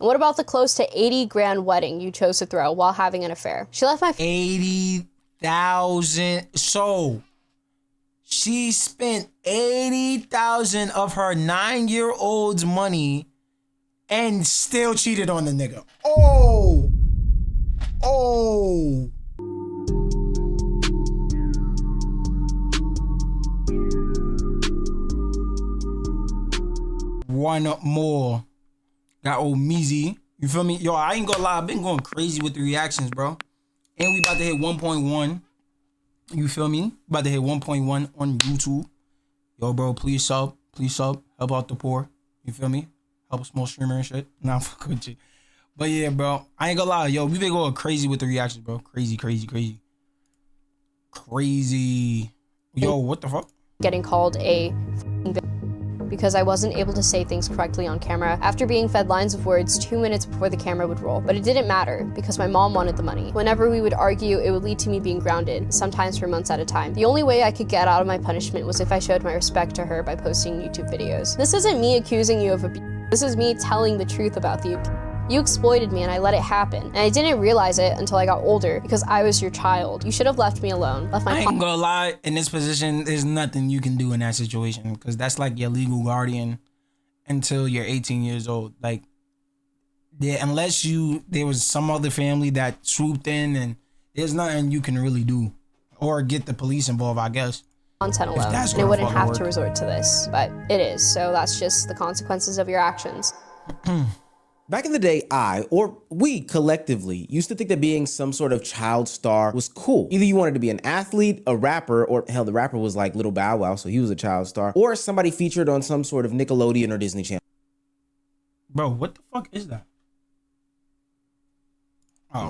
And what about the close to 80 grand wedding you chose to throw while having an affair? She left my 80,000. So she spent 80,000 of her 9-year-old's money and still cheated on the nigga. Oh. One more. Got old Meezy. You feel me? Yo, I ain't gonna lie. I've been going crazy with the reactions, bro. And we about to hit 1.1. You feel me? About to hit 1.1 on YouTube. Yo, bro, please sub. Please sub. Help out the poor. You feel me? Help a small streamer and shit. Nah, fuck with you. But yeah, bro. I ain't gonna lie. Yo, we been going crazy with the reactions, bro. Crazy. Yo, what the fuck? getting called a because I wasn't able to say things correctly on camera after being fed lines of words 2 minutes before the camera would roll. But it didn't matter because my mom wanted the money. Whenever we would argue, it would lead to me being grounded, sometimes for months at a time. The only way I could get out of my punishment was if I showed my respect to her by posting YouTube videos. This isn't me accusing you of abuse. This is me telling the truth about the abuse. You exploited me and I let it happen. And I didn't realize it until I got older because I was your child. You should have left me alone. I ain't gonna lie, in this position, there's nothing you can do in that situation because that's like your legal guardian until you're 18 years old. Like, yeah, unless there was some other family that swooped in, and there's nothing you can really do or get the police involved, I guess. Content alone, and it wouldn't have to resort to this, but it is. So that's just the consequences of your actions. Back in the day, we collectively used to think that being some sort of child star was cool. Either you wanted to be an athlete, a rapper, or hell, the rapper was like Little Bow Wow, so he was a child star, or somebody featured on some sort of Nickelodeon or Disney Channel. Bro, what the fuck is that?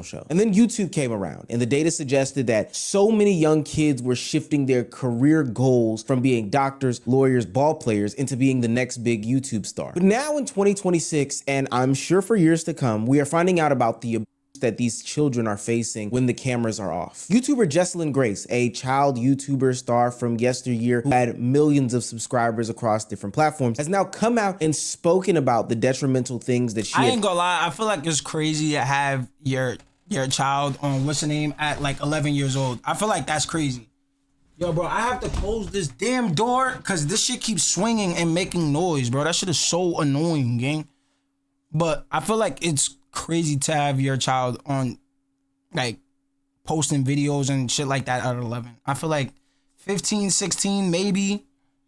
Show. And then YouTube came around, and the data suggested that so many young kids were shifting their career goals from being doctors, lawyers, ball players into being the next big YouTube star. But now in 2026, and I'm sure for years to come, we are finding out about the abuse that these children are facing when the cameras are off. YouTuber Jessalyn Grace, a child YouTuber star from yesteryear who had millions of subscribers across different platforms, has now come out and spoken about the detrimental things that she ain't gonna lie, I feel like it's crazy to have your child on what's the name at like 11 years old. I feel like that's crazy. Yo, bro, I have to close this damn door because this shit keeps swinging and making noise, bro. That shit is so annoying, gang. But I feel like it's crazy to have your child on, like, posting videos and shit like that at 11. I feel like 15, 16, maybe.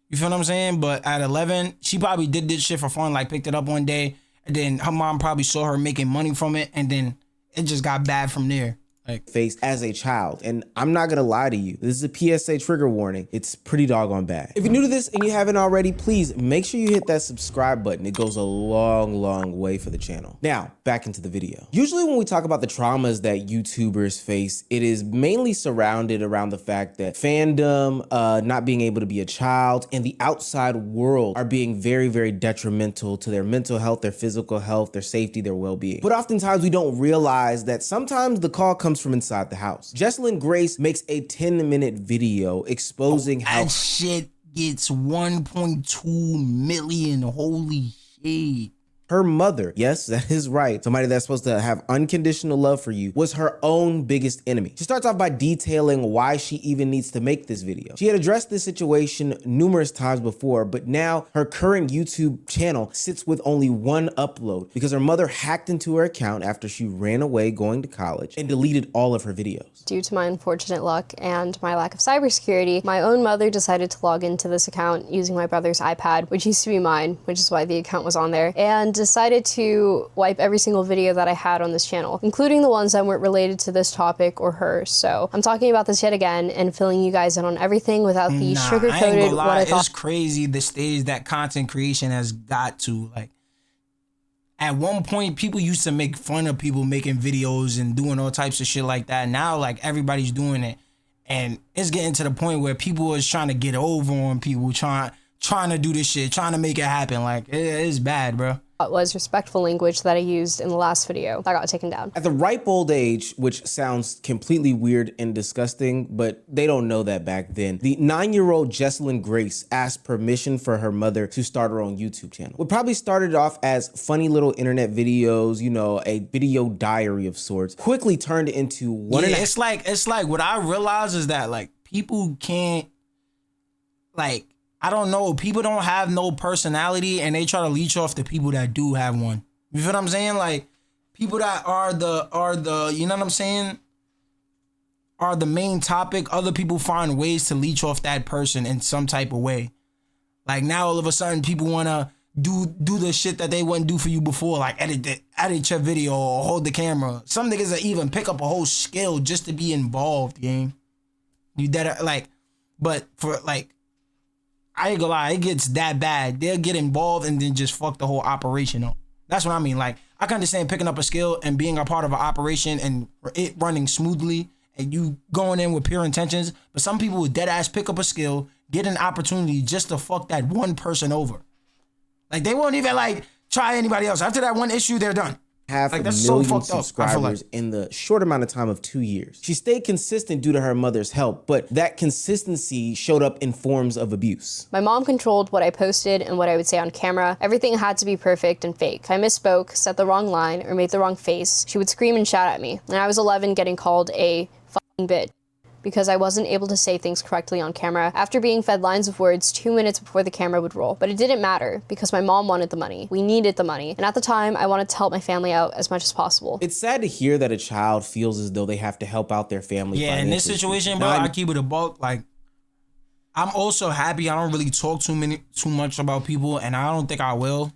You feel what I'm saying? But at 11, she probably did this shit for fun, like picked it up one day, and then her mom probably saw her making money from it, and then it just got bad from there. Like, face as a child. And I'm not gonna lie to you, this is a PSA trigger warning. It's pretty doggone bad. If you're new to this and you haven't already, please make sure you hit that subscribe button. It goes a long way for the channel. Now, back into the video. Usually when we talk about the traumas that YouTubers face, it is mainly surrounded around the fact that fandom, not being able to be a child, and the outside world are being very detrimental to their mental health, their physical health, their safety, their well-being. But oftentimes we don't realize that sometimes the call comes from inside the house. Jessalyn Grace makes a 10-minute video exposing how that shit gets 1.2 million. Holy shit. Her mother, yes, that is right, somebody that's supposed to have unconditional love for you, was her own biggest enemy. She starts off by detailing why she even needs to make this video. She had addressed this situation numerous times before, but now her current YouTube channel sits with only one upload because her mother hacked into her account after she ran away going to college and deleted all of her videos. Due to my unfortunate luck and my lack of cybersecurity, my own mother decided to log into this account using my brother's iPad, which used to be mine, which is why the account was on there, and decided to wipe every single video that I had on this channel, including the ones that weren't related to this topic or hers. So I'm talking about this yet again and filling you guys in on everything without the sugar-coated what I thought. It's crazy the stage that content creation has got to. Like, at one point, people used to make fun of people making videos and doing all types of shit like that. Now, like, everybody's doing it. And it's getting to the point where people is trying to get over on people, trying to do this shit, trying to make it happen. Like, it's bad, bro. was respectful language that I used in the last video that got taken down. At the ripe old age, which sounds completely weird and disgusting, but they don't know that back then, the 9-year-old Jesselyn Grace asked permission for her mother to start her own YouTube channel. What probably started off as funny little internet videos, you know, a video diary of sorts, quickly turned into one. Yeah, it's like what I realize is that like people can't, like, I don't know, people don't have no personality and they try to leech off the people that do have one. You feel what I'm saying? Like people that are the you know what I'm saying, are the main topic. Other people find ways to leech off that person in some type of way. Like now all of a sudden people wanna do the shit that they wouldn't do for you before, like edit your video or hold the camera. Some niggas that even pick up a whole skill just to be involved, gang. You dead like, but for like, I ain't gonna lie, it gets that bad. They'll get involved and then just fuck the whole operation up. That's what I mean. Like, I can understand picking up a skill and being a part of an operation and it running smoothly and you going in with pure intentions. But some people would dead ass pick up a skill, get an opportunity just to fuck that one person over. Like, they won't even like try anybody else. After that one issue, they're done. Half like, a that's million so fucked up, subscribers in the short amount of time of 2 years. She stayed consistent due to her mother's help, but that consistency showed up in forms of abuse. My mom controlled what I posted and what I would say on camera. Everything had to be perfect and fake. If I misspoke, said the wrong line, or made the wrong face, she would scream and shout at me. And I was 11 getting called a fucking bitch because I wasn't able to say things correctly on camera after being fed lines of words 2 minutes before the camera would roll. But it didn't matter because my mom wanted the money. We needed the money. And at the time, I wanted to help my family out as much as possible. It's sad to hear that a child feels as though they have to help out their family. Yeah, in this situation, bro, I keep it a buck. Like, I'm also happy I don't really talk too much about people, and I don't think I will.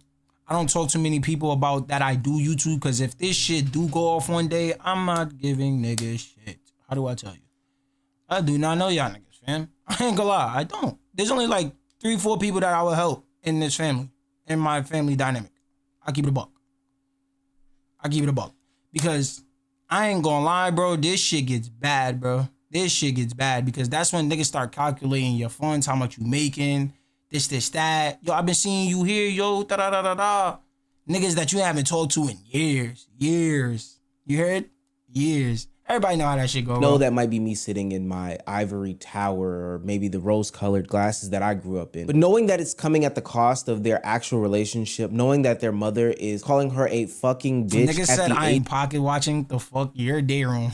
I don't talk to many people about that I do YouTube, because if this shit do go off one day, I'm not giving niggas shit. How do I tell you? I do not know y'all niggas, fam. I ain't gonna lie, I don't. There's only like 3-4 people that I would help in this family, in my family dynamic. I keep it a buck. I keep it a buck. Because I ain't gonna lie, bro, this shit gets bad, bro. This shit gets bad because that's when niggas start calculating your funds, how much you making, this, that. Yo, I've been seeing you here, yo, da-da-da-da-da. Niggas that you haven't talked to in years. You heard? Years. Everybody know how that shit go. No, that might be me sitting in my ivory tower or maybe the rose-colored glasses that I grew up in. But knowing that it's coming at the cost of their actual relationship, knowing that their mother is calling her a fucking bitch. Niggas said I ain't pocket watching. The fuck, your day room.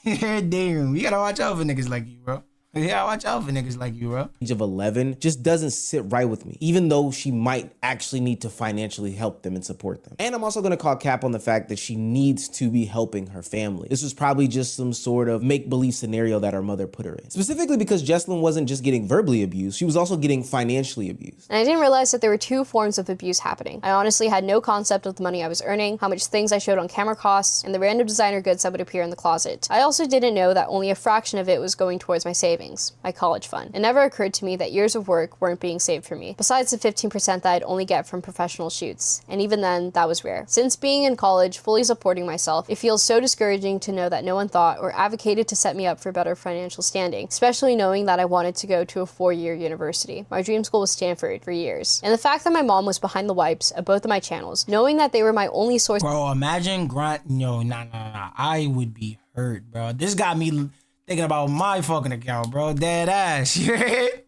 Your day room. You gotta watch out for niggas like you, bro. Yeah, watch out for niggas like you, bro. Age of 11 just doesn't sit right with me, even though she might actually need to financially help them and support them. And I'm also gonna call cap on the fact that she needs to be helping her family. This was probably just some sort of make-believe scenario that her mother put her in. Specifically because Jesselyn wasn't just getting verbally abused, she was also getting financially abused. And I didn't realize that there were 2 forms of abuse happening. I honestly had no concept of the money I was earning, how much things I showed on camera costs, and the random designer goods that would appear in the closet. I also didn't know that only a fraction of it was going towards my savings, my college fund. It never occurred to me that years of work weren't being saved for me, besides the 15% that I'd only get from professional shoots. And even then, that was rare. Since being in college, fully supporting myself, it feels so discouraging to know that no one thought or advocated to set me up for better financial standing, especially knowing that I wanted to go to a 4-year university. My dream school was Stanford for years. And the fact that my mom was behind the wipes of both of my channels, knowing that they were my only source. Bro, imagine nah. I would be hurt, bro. This got me thinking about my fucking account, bro. Dead ass. You heard?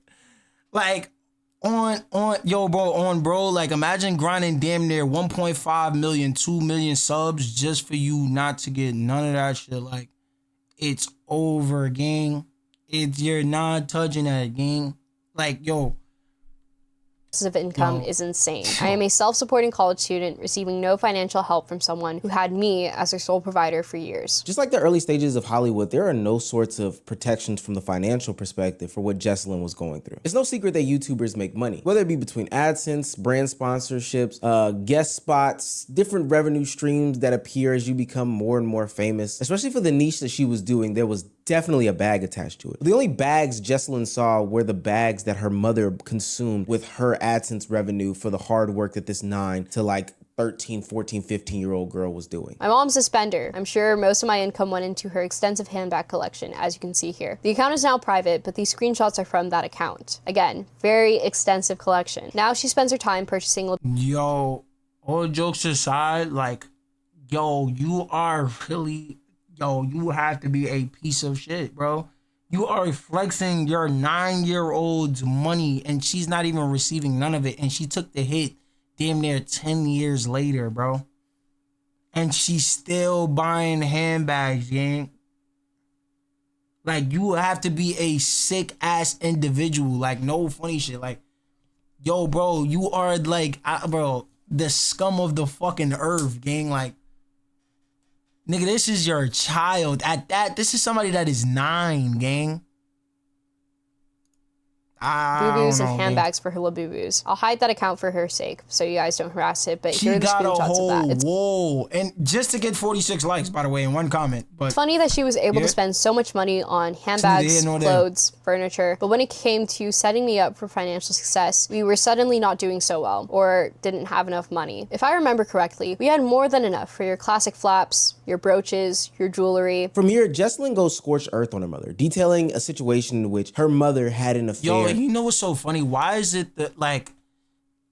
Like, bro, like, imagine grinding damn near 1.5 million, 2 million subs just for you not to get none of that shit. Like, it's over, gang. You're not touching that, gang. Like, yo. Of income is insane. I am a self-supporting college student receiving no financial help from someone who had me as their sole provider for years. Just like the early stages of Hollywood, there are no sorts of protections from the financial perspective for what Jesselyn was going through. It's no secret that YouTubers make money, whether it be between AdSense, brand sponsorships, guest spots, different revenue streams that appear as you become more and more famous. Especially for the niche that she was doing, there was definitely a bag attached to it. The only bags Jesselyn saw were the bags that her mother consumed with her AdSense revenue for the hard work that this 9 to like 13, 14, 15-year-old girl was doing. My mom's a spender. I'm sure most of my income went into her extensive handbag collection, as you can see here. The account is now private, but these screenshots are from that account. Again, very extensive collection. Now she spends her time purchasing. Yo, all jokes aside, like, yo, you are really, yo, you have to be a piece of shit, bro. You are flexing your 9-year-old's money and she's not even receiving none of it. And she took the hit damn near 10 years later, bro. And she's still buying handbags, gang. Like, you have to be a sick ass individual. Like, no funny shit. Like, yo, bro, you are like, bro, the scum of the fucking earth, gang. Like, nigga, this is your child. At that, this is somebody that is 9, gang. I boo-boos don't and know, handbags for her little boo-boos. I'll hide that account for her sake, so you guys don't harass it, but here She are the got a screenshots of that. whole It's wall, and just to get 46 likes, by the way, in one comment. But funny that she was able to spend so much money on handbags, clothes, furniture, but when it came to setting me up for financial success, we were suddenly not doing so well, or didn't have enough money. If I remember correctly, we had more than enough for your classic flaps, your brooches, your jewelry. From here, Jesselyn goes scorched earth on her mother, detailing a situation in which her mother had an affair. yo, you know what's so funny? Why is it that, like,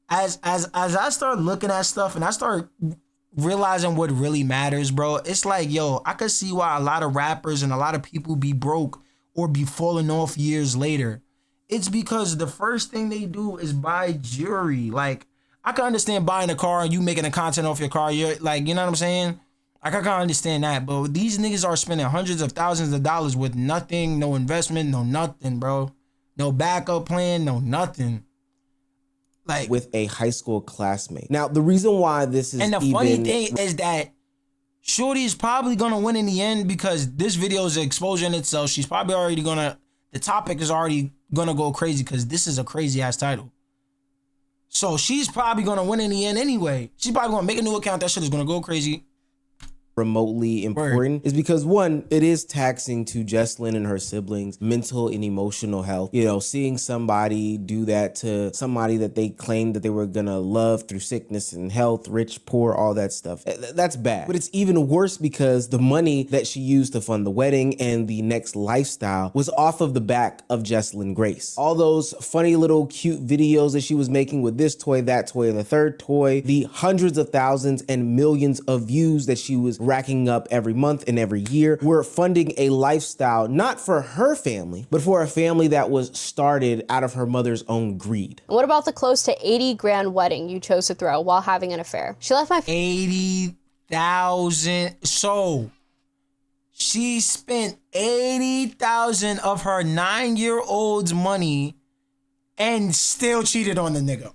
as I start looking at stuff and I start realizing what really matters, bro, it's like, yo, I could see why a lot of rappers and a lot of people be broke or be falling off years later. It's because the first thing they do is buy jewelry. Like, I can understand buying a car and you making a content off your car. You're like, you know what I'm saying? Like, I can understand that, but these niggas are spending hundreds of thousands of dollars with nothing, no investment, no nothing, bro. No backup plan, no nothing. Like, with a high school classmate. Now, the reason why this is, and the funny thing is that Shorty is probably gonna win in the end because this video is an exposure in itself. She's probably already gonna, the topic is already gonna go crazy because this is a crazy ass title. So she's probably gonna win in the end anyway. She's probably gonna make a new account. That shit is gonna go crazy. Remotely important is because, one, it is taxing to Jesselyn and her siblings' mental and emotional health. You know, seeing somebody do that to somebody that they claimed that they were gonna love through sickness and health, rich, poor, all that stuff. That's bad. But it's even worse because the money that she used to fund the wedding and the next lifestyle was off of the back of Jesselyn Grace. All those funny little cute videos that she was making with this toy, that toy, and the third toy, the hundreds of thousands and millions of views that she was racking up every month and every year were funding a lifestyle not for her family, but for a family that was started out of her mother's own greed. And what about the close to 80 grand wedding you chose to throw while having an affair? She left my 80,000. So she spent 80,000 of her 9-year-old's money and still cheated on the nigga.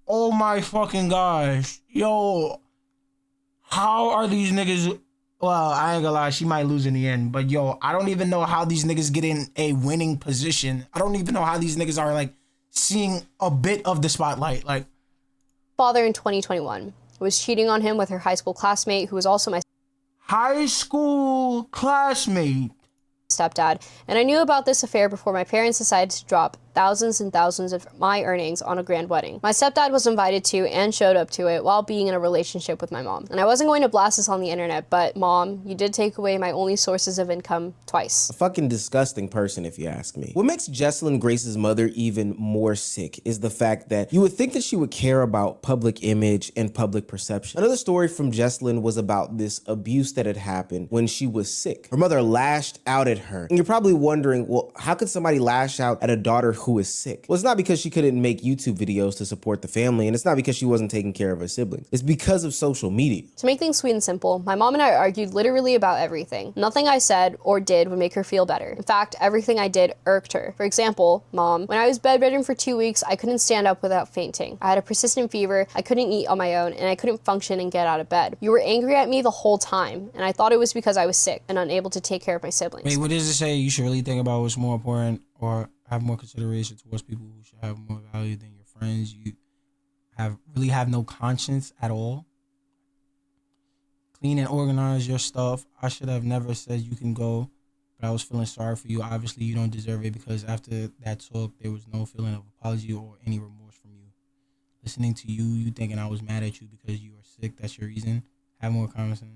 Oh my fucking gosh. Yo, how are these niggas? Well, I ain't gonna lie, she might lose in the end, but yo, I don't even know how these niggas get in a winning position. I don't even know how these niggas are, like, seeing a bit of the spotlight. Like, father in 2021 was cheating on him with her high school classmate, who was also my high school classmate. Stepdad, and I knew about this affair before my parents decided to drop thousands and thousands of my earnings on a grand wedding. My stepdad was invited to and showed up to it while being in a relationship with my mom. And I wasn't going to blast this on the internet, but Mom, you did take away my only sources of income twice. A fucking disgusting person, if you ask me. What makes Jesselyn Grace's mother even more sick is the fact that you would think that she would care about public image and public perception. Another story from Jesselyn was about this abuse that had happened when she was sick. Her mother lashed out at her. And you're probably wondering, well, how could somebody lash out at a daughter who is sick? Well, it's not because she couldn't make YouTube videos to support the family, and it's not because she wasn't taking care of her siblings. It's because of social media. To make things sweet and simple, my mom and I argued literally about everything. Nothing I said or did would make her feel better. In fact, everything I did irked her. For example, Mom, when I was bedridden for 2 weeks, I couldn't stand up without fainting. I had a persistent fever, I couldn't eat on my own, and I couldn't function and get out of bed. You were angry at me the whole time, and I thought it was because I was sick and unable to take care of my siblings. Wait, what does it say? You should really think about what's more important or have more consideration towards people who should have more value than your friends. You really have no conscience at all. Clean and organize your stuff. I should have never said you can go, but I was feeling sorry for you. Obviously, you don't deserve it because after that talk, there was no feeling of apology or any remorse from you. Listening to you thinking I was mad at you because you were sick. That's your reason. Have more conversation.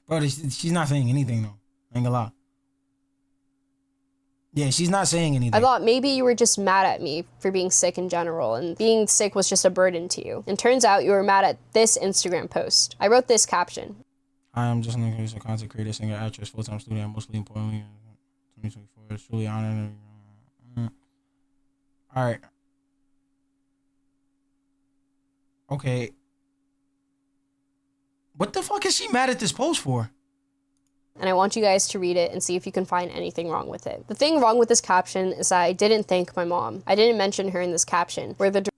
Bro, she's not saying anything though. I ain't gonna lie. Yeah, she's not saying anything. I thought maybe you were just mad at me for being sick in general, and being sick was just a burden to you. And turns out you were mad at this Instagram post. I wrote this caption. I am just an increasing content creator, singer, actress, full-time student, and mostly importantly, 2024 is truly honored. All right. Okay. What the fuck is she mad at this post for? And I want you guys to read it and see if you can find anything wrong with it. The thing wrong with this caption is that I didn't thank my mom. I didn't mention her in this caption, where the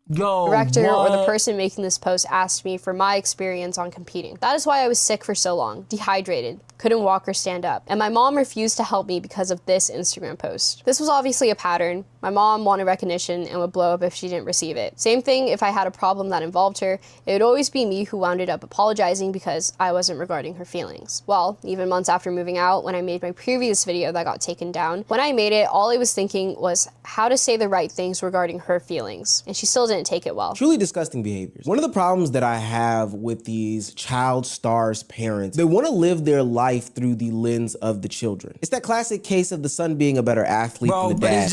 director or the person making this post asked me for my experience on competing. That is why I was sick for so long, dehydrated, couldn't walk or stand up, and my mom refused to help me because of this Instagram post. This was obviously a pattern. My mom wanted recognition and would blow up if she didn't receive it. Same thing if I had a problem that involved her, it would always be me who wound up apologizing because I wasn't regarding her feelings. Well, even months after moving out, when I made my previous video that got taken down, when I made it, all I was thinking was how to say the right things regarding her feelings, and she still didn't take it well. Truly disgusting behaviors. One of the problems that I have with these child stars parents, they want to live their life through the lens of the children. It's that classic case of the son being a better athlete than the dad. But it's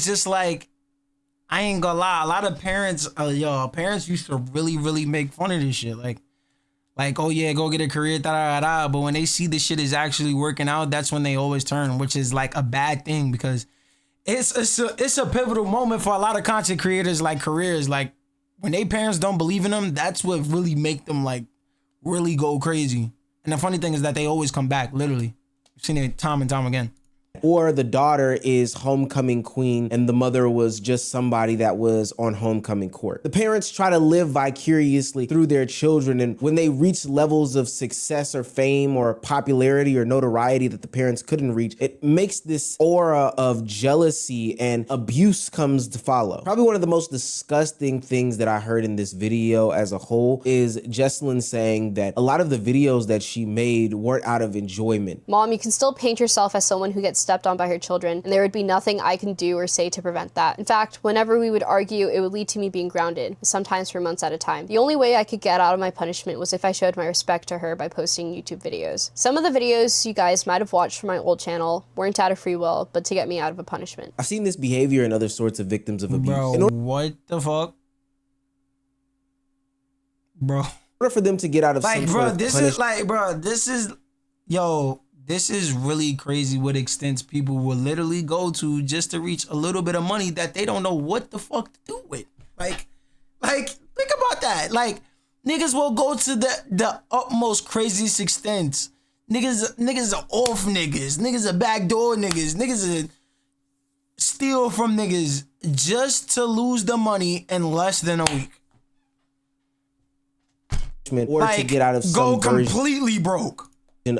just like, I ain't gonna lie, a lot of parents, parents used to really make fun of this shit. Like, oh yeah, go get a career, da. But when they see this shit is actually working out, that's when they always turn, which is like a bad thing, because it's a pivotal moment for a lot of content creators, like careers. Like when they parents don't believe in them, that's what really make them like really go crazy. And the funny thing is that they always come back, literally. I've seen it time and time again. Or the daughter is homecoming queen and the mother was just somebody that was on homecoming court. The parents try to live vicariously through their children, and when they reach levels of success or fame or popularity or notoriety that the parents couldn't reach, it makes this aura of jealousy, and abuse comes to follow. Probably one of the most disgusting things that I heard in this video as a whole is Jesselyn saying that a lot of the videos that she made weren't out of enjoyment. Mom, you can still paint yourself as someone who gets stepped on by her children, and there would be nothing I can do or say to prevent that. In fact, whenever we would argue, it would lead to me being grounded, sometimes for months at a time. The only way I could get out of my punishment was if I showed my respect to her by posting YouTube videos. Some of the videos you guys might have watched from my old channel weren't out of free will, but to get me out of a punishment. I've seen this behavior in other sorts of victims of abuse. Bro, what the fuck? Bro. In order for them to get out of some sort of this is really crazy what extents people will literally go to just to reach a little bit of money that they don't know what the fuck to do with. Like think about that. Like niggas will go to the utmost craziest extents. Niggas are off niggas. Niggas are backdoor niggas. Niggas are steal from niggas just to lose the money in less than a week. Or to get out of some go completely broke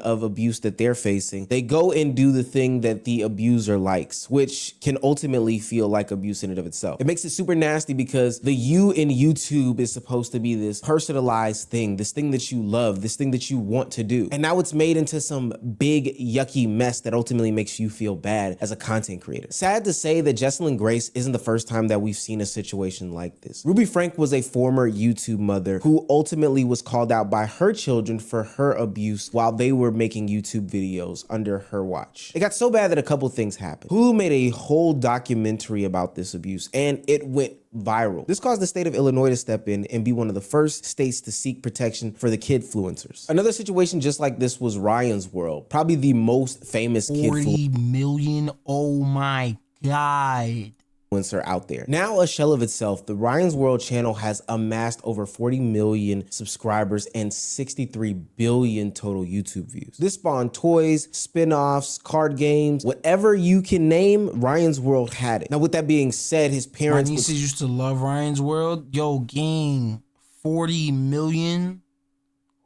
of abuse that they're facing, they go and do the thing that the abuser likes, which can ultimately feel like abuse in and of itself. It makes it super nasty because the you in YouTube is supposed to be this personalized thing, this thing that you love, this thing that you want to do. And now it's made into some big yucky mess that ultimately makes you feel bad as a content creator. Sad to say that Jesselyn Grace isn't the first time that we've seen a situation like this. Ruby Frank was a former YouTube mother who ultimately was called out by her children for her abuse while they were making YouTube videos under her watch. It got so bad that a couple things happened. Hulu made a whole documentary about this abuse and it went viral. This caused the state of Illinois to step in and be one of the first states to seek protection for the kidfluencers. Another situation just like this was Ryan's World, probably the most famous 40 million, oh my God. Influencer out there. Now a shell of itself, the Ryan's World channel has amassed over 40 million subscribers and 63 billion total YouTube views. This spawned toys, spin-offs, card games, whatever you can name, Ryan's World had it. Now with that being said, his parents— My nieces used to love Ryan's World. Yo, gang, 40 million?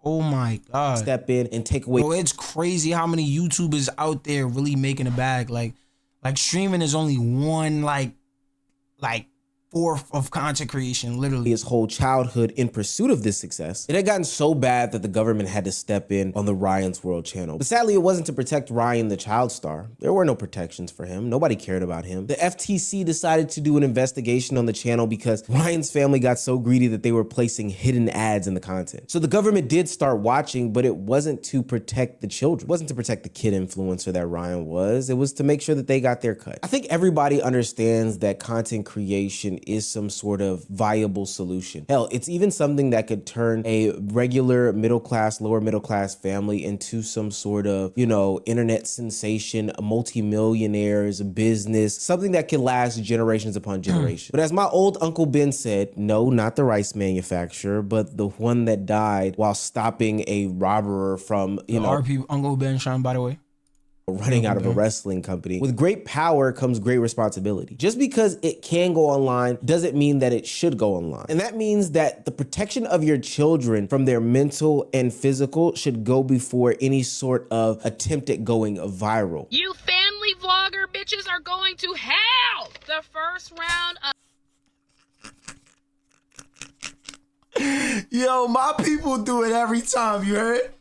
Oh my God. Step in and take away— Bro, it's crazy how many YouTubers out there really making a bag. Like streaming is only one like forth of content creation, literally. His whole childhood in pursuit of this success. It had gotten so bad that the government had to step in on the Ryan's World channel. But sadly, it wasn't to protect Ryan, the child star. There were no protections for him. Nobody cared about him. The FTC decided to do an investigation on the channel because Ryan's family got so greedy that they were placing hidden ads in the content. So the government did start watching, but it wasn't to protect the children. It wasn't to protect the kid influencer that Ryan was. It was to make sure that they got their cut. I think everybody understands that content creation is some sort of viable solution. Hell, it's even something that could turn a regular middle class, lower middle class family into some sort of, you know, internet sensation, a multi-millionaires business, something that can last generations upon generations. But as my old Uncle Ben said, no, not the rice manufacturer, but the one that died while stopping a robber from, you know, RP Uncle Ben Sean, by the way. Running out of a wrestling company. With great power comes great responsibility. Just because it can go online doesn't mean that it should go online. And that means that the protection of your children from their mental and physical should go before any sort of attempt at going viral. You family vlogger bitches are going to hell. The first round of Yo, my people do it every time, you heard?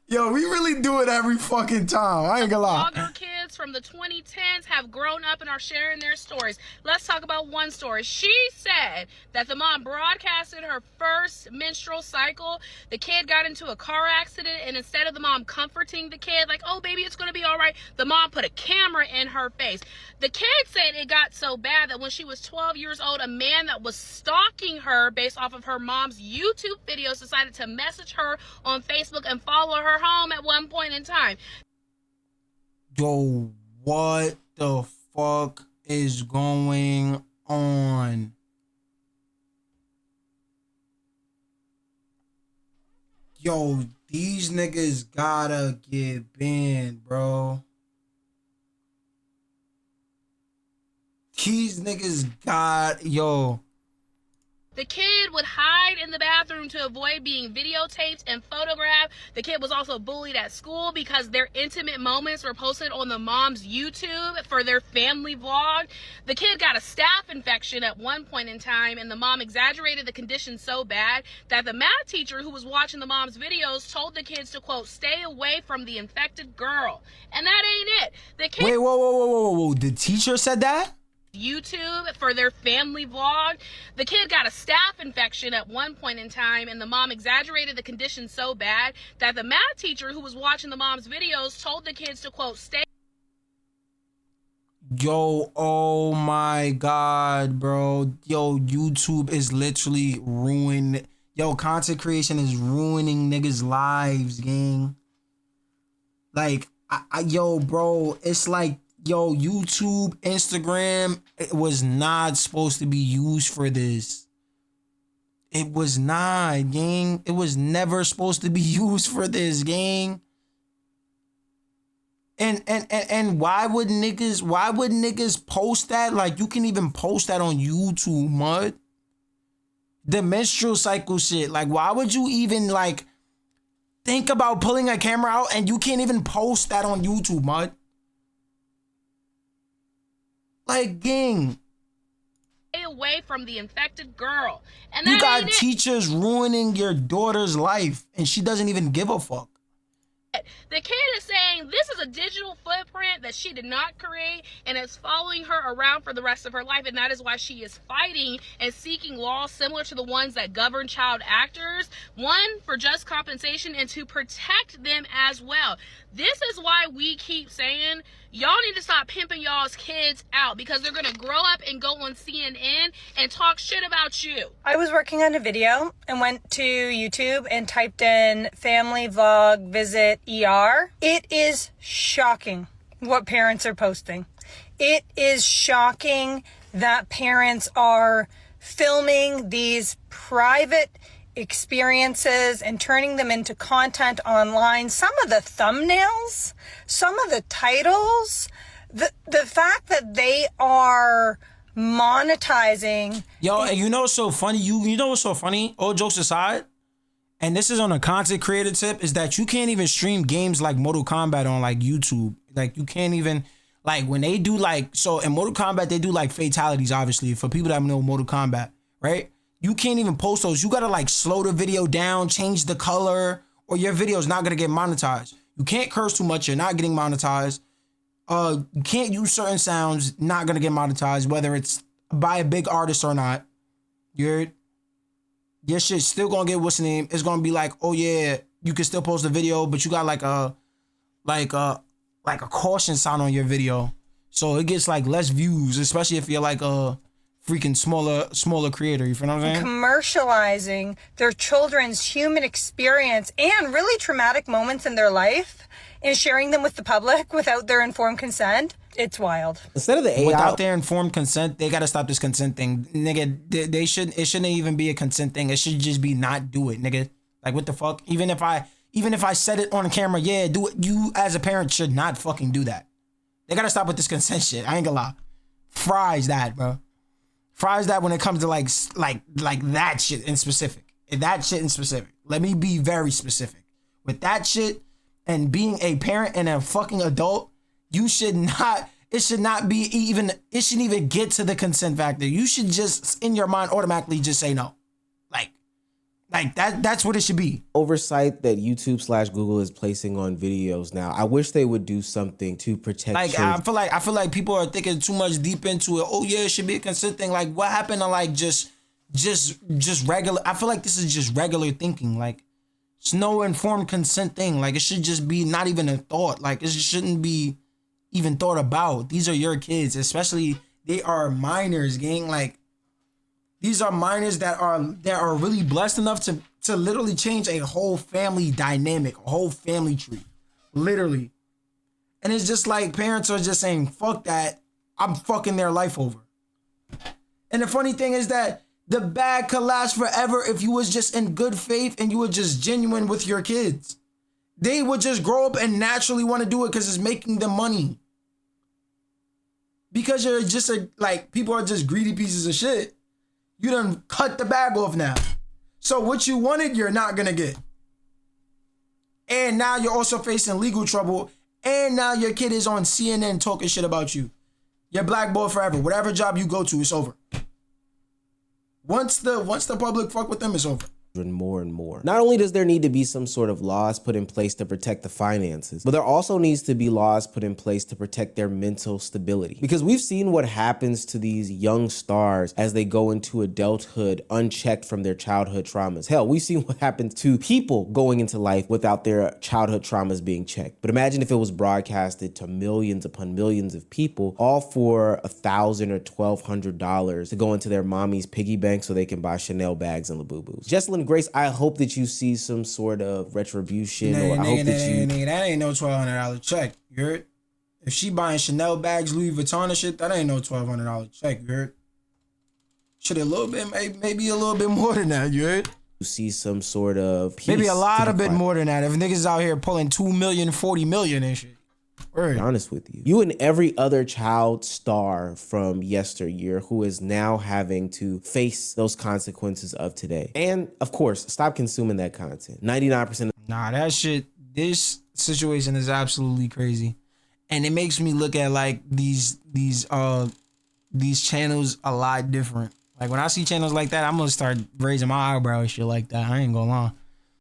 Yo, we really do it every fucking time. I ain't gonna lie. vlogger kids from the 2010s have grown up and are sharing their stories. Let's talk about one story. She said that the mom broadcasted her first menstrual cycle. The kid got into a car accident, and instead of the mom comforting the kid, like, oh, baby, it's gonna be all right, the mom put a camera in her face. The kid said it got so bad that when she was 12 years old, a man that was stalking her based off of her mom's YouTube videos decided to message her on Facebook and follow her home at one point in time. Yo, what the fuck is going on? Yo, these niggas gotta get banned, bro. These niggas got, yo. The kid would hide in the bathroom to avoid being videotaped and photographed. The kid was also bullied at school because their intimate moments were posted on the mom's YouTube for their family vlog. The kid got a staph infection at one point in time, and the mom exaggerated the condition so bad that the math teacher who was watching the mom's videos told the kids to, quote, stay away from the infected girl. And that ain't it. The kid— Wait, whoa. The teacher said that? YouTube for their family vlog. The kid got a staph infection at one point in time, and the mom exaggerated the condition so bad that the math teacher who was watching the mom's videos told the kids to, quote, stay. Yo, oh my God, bro. Yo, YouTube is literally ruining. Yo, content creation is ruining niggas' lives, gang. Like, yo, bro, it's like, yo, YouTube, Instagram, it was not supposed to be used for this. It was not, gang. It was never supposed to be used for this, gang. And why would niggas post that? Like, you can even post that on YouTube, mud. The menstrual cycle shit. Like, why would you even, like, think about pulling a camera out and you can't even post that on YouTube, mud? Like, gang. Stay away from the infected girl. And You that got ain't it. teachers ruining your daughter's life and she doesn't even give a fuck. The kid is saying this is a digital footprint that she did not create, and it's following her around for the rest of her life, and that is why she is fighting and seeking laws similar to the ones that govern child actors. One, for just compensation, and to protect them as well. This is why we keep saying y'all need to stop pimping y'all's kids out, because they're going to grow up and go on CNN and talk shit about you. I was working on a video and went to YouTube and typed in family vlog visit ER. It is shocking what parents are posting. It is shocking that parents are filming these private experiences and turning them into content online. Some of the thumbnails, some of the titles, the fact that they are monetizing. Yo, and you know what's so funny? You know what's so funny? All jokes aside, and this is on a content creator tip, is that you can't even stream games like Mortal Kombat on like YouTube. Like, you can't even, Like when they do like, so in Mortal Kombat, they do like fatalities, obviously, for people that know Mortal Kombat, right? You can't even post those. You gotta like slow the video down, change the color, or your video is not gonna get monetized. You can't curse too much, you're not getting monetized. You can't use certain sounds, not gonna get monetized, whether it's by a big artist or not. Your shit's still gonna get what's the name? It's gonna be like, oh yeah, you can still post the video, but you got like a caution sign on your video, so it gets like less views, especially if you're like a freaking smaller creator. You feel what I'm saying? Commercializing their children's human experience and really traumatic moments in their life and sharing them with the public without their informed consent. It's wild. Instead of the AI, Without their informed consent, they gotta stop this consent thing, nigga. They shouldn't. It shouldn't even be a consent thing. It should just be not do it, nigga. Like what the fuck? Even if I said it on camera, yeah, do it. You as a parent should not fucking do that. They gotta stop with this consent shit. I ain't gonna lie. Fries that, bro. Fries that when it comes to like that shit in specific. That shit in specific. Let me be very specific. With that shit and being a parent and a fucking adult, you should not. It should not be even. It shouldn't even get to the consent factor. You should just in your mind automatically just say no. Like that's what it should be. oversight that YouTube/Google is placing on videos now. I wish they would do something to protect Like children. I feel like people are thinking too much deep into it. Oh yeah, it should be a consent thing. Like what happened to like just regular? I feel like this is just regular thinking. Like it's no informed consent thing. Like it should just be not even a thought. Like it shouldn't be even thought about. These are your kids, especially they are minors, gang. Like these are minors that are really blessed enough to literally change a whole family dynamic, a whole family tree, literally. And it's just like parents are just saying, fuck that, I'm fucking their life over. And the funny thing is that the bag could last forever if you was just in good faith and you were just genuine with your kids. They would just grow up and naturally want to do it because it's making them money. Because you're just people are just greedy pieces of shit. You done cut the bag off now. So what you wanted, you're not gonna get. And now you're also facing legal trouble. And now your kid is on CNN talking shit about you. You're blackballed forever. Whatever job you go to, it's over. Once the public fuck with them, it's over. More and more. Not only does there need to be some sort of laws put in place to protect the finances, but there also needs to be laws put in place to protect their mental stability. Because we've seen what happens to these young stars as they go into adulthood unchecked from their childhood traumas. Hell, we've seen what happens to people going into life without their childhood traumas being checked. But imagine if it was broadcasted to millions upon millions of people, all for $1,000 or $1,200 to go into their mommy's piggy bank so they can buy Chanel bags and Labubu's. Jesselyn Grace, I hope that you see some sort of retribution, or I hope that you... That ain't no $1,200 check, you heard? If she buying Chanel bags, Louis Vuitton and shit, that ain't no $1,200 check, you heard? Should a little bit, maybe a little bit more than that, you heard? See some sort of peace. Maybe a lot of bit more than that. If niggas out here pulling 2 million, 40 million and shit. To be honest with you and every other child star from yesteryear who is now having to face those consequences of today. And of course, stop consuming that content. 99% Nah, that shit, this situation is absolutely crazy. And it makes me look at like these channels a lot different. Like when I see channels like that, I'm gonna start raising my eyebrow and shit like that. I ain't gonna lie.